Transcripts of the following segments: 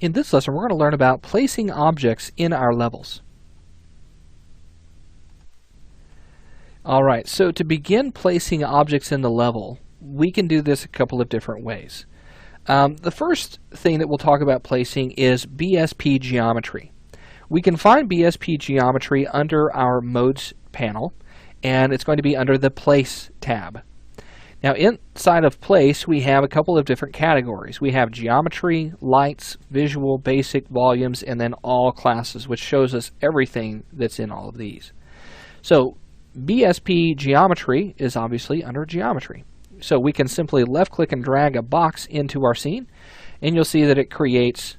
In this lesson, we're going to learn about placing objects in our levels. Alright, so to begin placing objects in the level, we can do this a couple of different ways. The first thing that we'll talk about placing is BSP Geometry. We can find BSP Geometry under our Modes panel, and it's going to be under the Place tab. Now inside of Place, we have a couple of different categories. We have Geometry, Lights, Visual, Basic, Volumes, and then All Classes, which shows us everything that's in all of these. So BSP Geometry is obviously under Geometry. So we can simply left-click and drag a box into our scene, and you'll see that it creates,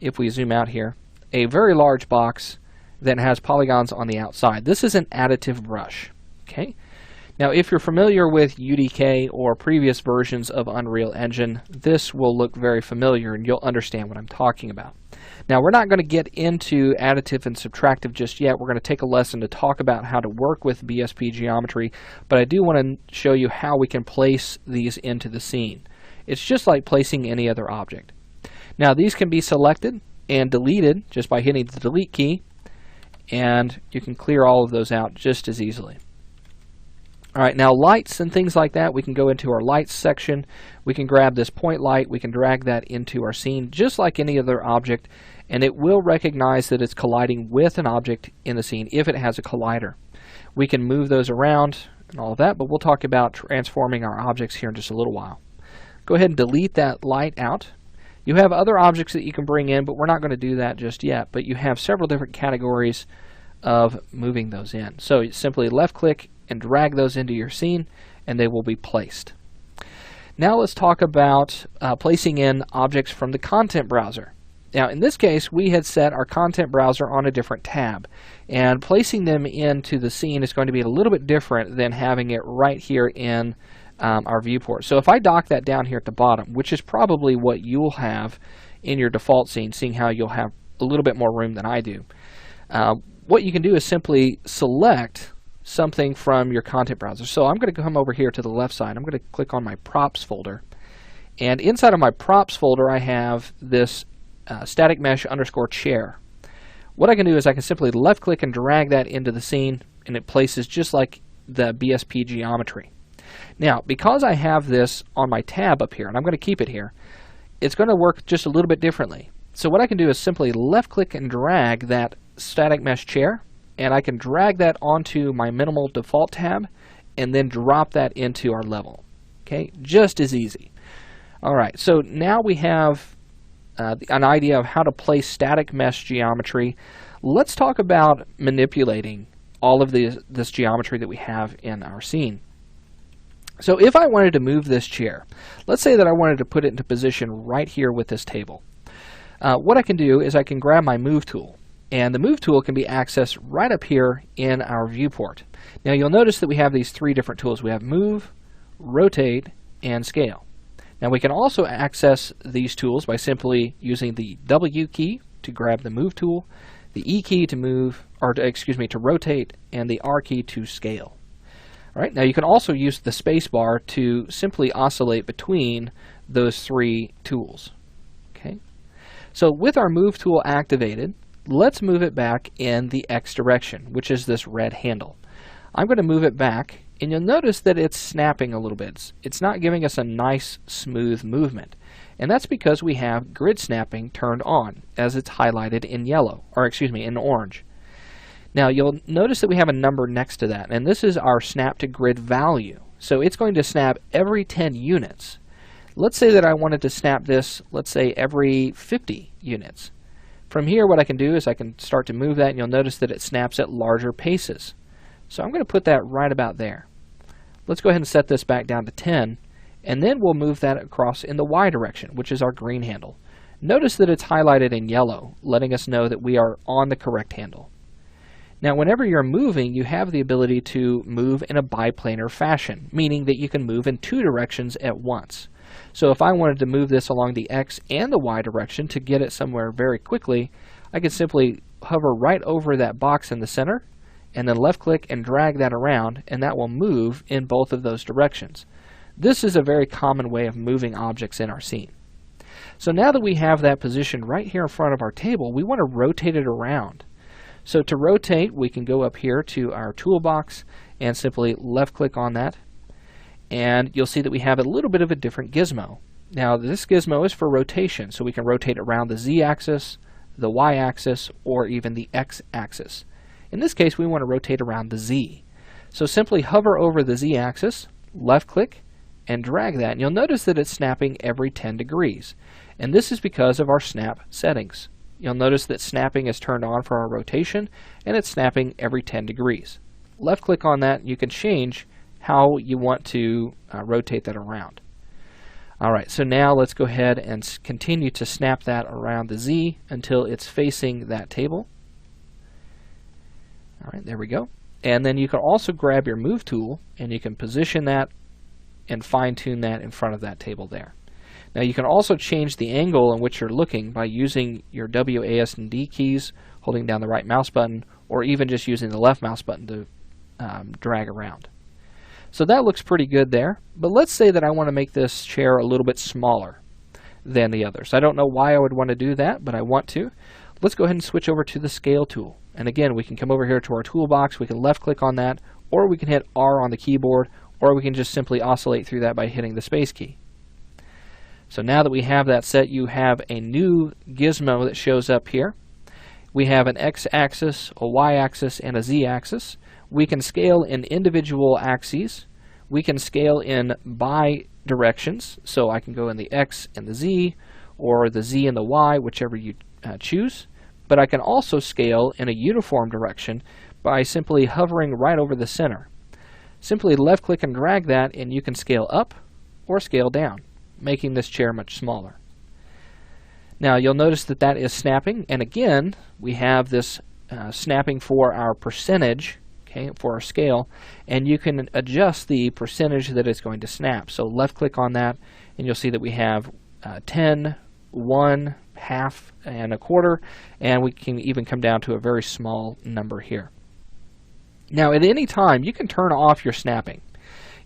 if we zoom out here, a very large box that has polygons on the outside. This is an additive brush. Okay. Now, if you're familiar with UDK or previous versions of Unreal Engine, this will look very familiar and you'll understand what I'm talking about. Now, we're not going to get into additive and subtractive just yet. We're going to take a lesson to talk about how to work with BSP Geometry, but I do want to show you how we can place these into the scene. It's just like placing any other object. Now, these can be selected and deleted just by hitting the delete key, and you can clear all of those out just as easily. Alright, now lights and things like that, we can go into our lights section. We can grab this point light, we can drag that into our scene just like any other object, and it will recognize that it's colliding with an object in the scene if it has a collider. We can move those around and all of that, but we'll talk about transforming our objects here in just a little while. Go ahead and delete that light out. You have other objects that you can bring in, but we're not going to do that just yet, but you have several different categories of moving those in. So you simply left click and drag those into your scene, and they will be placed. Now let's talk about placing in objects from the content browser. Now in this case, we had set our content browser on a different tab, and placing them into the scene is going to be a little bit different than having it right here in our viewport. So if I dock that down here at the bottom, which is probably what you'll have in your default scene, seeing how you'll have a little bit more room than I do, what you can do is simply select something from your content browser. So I'm going to come over here to the left side. I'm going to click on my props folder, and inside of my props folder I have this static mesh underscore chair. What I can do is I can simply left click and drag that into the scene, and it places just like the BSP Geometry. Now because I have this on my tab up here, and I'm going to keep it here, it's going to work just a little bit differently. So what I can do is simply left click and drag that static mesh chair, and I can drag that onto my minimal default tab and then drop that into our level. Okay, just as easy. Alright, so now we have an idea of how to place static mesh geometry. Let's talk about manipulating all of this geometry that we have in our scene. So if I wanted to move this chair, let's say that I wanted to put it into position right here with this table. What I can do is I can grab my move tool. And the move tool can be accessed right up here in our viewport. Now you'll notice that we have these three different tools. We have move, rotate, and scale. Now we can also access these tools by simply using the W key to grab the move tool, the E key to move, or to rotate, and the R key to scale. All right, now you can also use the space bar to simply oscillate between those three tools. Okay. So with our move tool activated, let's move it back in the X direction, which is this red handle. I'm going to move it back, and you'll notice that it's snapping a little bit. It's not giving us a nice, smooth movement. And that's because we have grid snapping turned on, as it's highlighted in yellow, or in orange. Now you'll notice that we have a number next to that, and this is our snap to grid value. So it's going to snap every 10 units. Let's say that I wanted to snap this, let's say every 50 units. From here, what I can do is I can start to move that, and you'll notice that it snaps at larger paces. So I'm going to put that right about there. Let's go ahead and set this back down to 10, and then we'll move that across in the Y direction, which is our green handle. Notice that it's highlighted in yellow, letting us know that we are on the correct handle. Now, whenever you're moving, you have the ability to move in a biplanar fashion, meaning that you can move in two directions at once. So if I wanted to move this along the X and the Y direction to get it somewhere very quickly, I could simply hover right over that box in the center and then left click and drag that around, and that will move in both of those directions. This is a very common way of moving objects in our scene. So now that we have that positioned right here in front of our table, we want to rotate it around. So to rotate, we can go up here to our toolbox and simply left click on that, and you'll see that we have a little bit of a different gizmo. Now this gizmo is for rotation, so we can rotate around the Z-axis, the Y-axis, or even the X-axis. In this case, we want to rotate around the Z. So simply hover over the Z-axis, left click, and drag that, and you'll notice that it's snapping every 10 degrees. And this is because of our snap settings. You'll notice that snapping is turned on for our rotation, and it's snapping every 10 degrees. Left click on that, and you can change how you want to rotate that around. Alright, so now let's go ahead and continue to snap that around the Z until it's facing that table. Alright, there we go. And then you can also grab your move tool, and you can position that and fine-tune that in front of that table there. Now you can also change the angle in which you're looking by using your W, A, S, and D keys, holding down the right mouse button, or even just using the left mouse button to drag around. So that looks pretty good there, but let's say that I want to make this chair a little bit smaller than the others. I don't know why I would want to do that, but I want to. Let's go ahead and switch over to the scale tool. And again, we can come over here to our toolbox, we can left click on that, or we can hit R on the keyboard, or we can just simply oscillate through that by hitting the space key. So now that we have that set, you have a new gizmo that shows up here. We have an X-axis, a Y-axis, and a Z-axis. We can scale in individual axes. We can scale in bi-directions, so I can go in the X and the Z, or the Z and the Y, whichever you choose. But I can also scale in a uniform direction by simply hovering right over the center. Simply left click and drag that, and you can scale up or scale down, making this chair much smaller. Now you'll notice that that is snapping, and again we have this snapping for our percentage, okay, for our scale, and you can adjust the percentage that it's going to snap. So left click on that, and you'll see that we have 10, 1, half, and a quarter, and we can even come down to a very small number here. Now at any time you can turn off your snapping.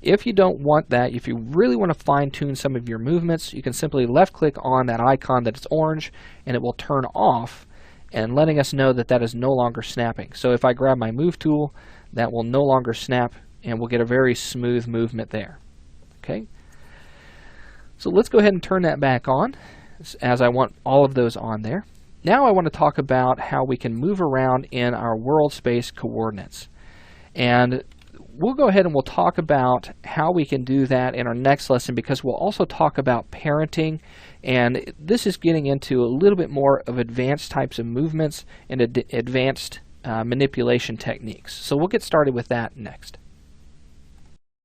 If you don't want that, if you really want to fine-tune some of your movements, you can simply left click on that icon that is orange, and it will turn off, and letting us know that that is no longer snapping. So if I grab my move tool, that will no longer snap, and we'll get a very smooth movement there. Okay. So let's go ahead and turn that back on, as I want all of those on there. Now I want to talk about how we can move around in our world space coordinates. And we'll go ahead and we'll talk about how we can do that in our next lesson, because we'll also talk about parenting, and this is getting into a little bit more of advanced types of movements and advanced manipulation techniques. So we'll get started with that next.